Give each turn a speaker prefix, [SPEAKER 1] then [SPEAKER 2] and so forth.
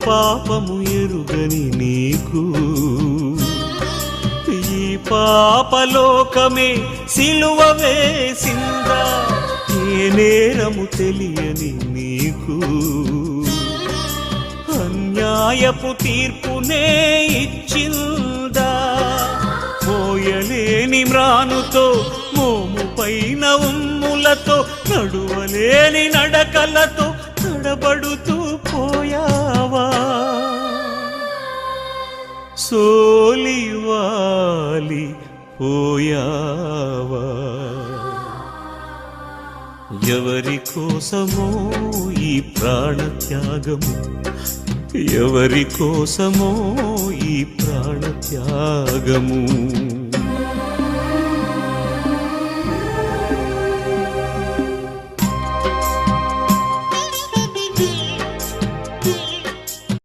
[SPEAKER 1] పాపము ఎరుగని నీకు ఈ పాపలోకమే సిలువ వేసిందా ఏ నేరము తెలియని నీకు అన్యాయపు తీర్పునే ఇచ్చిందా మోయలేని మ్రానుతో మోము పైన ఉమ్ములతో నడువలేని నడకలతో తడబడుతూ పోయావా సోలివాలి పోయావా ఎవరి కోసమో ఈ ప్రాణత్యాగము ఎవరి కోసమో ఈ ప్రాణత్యాగము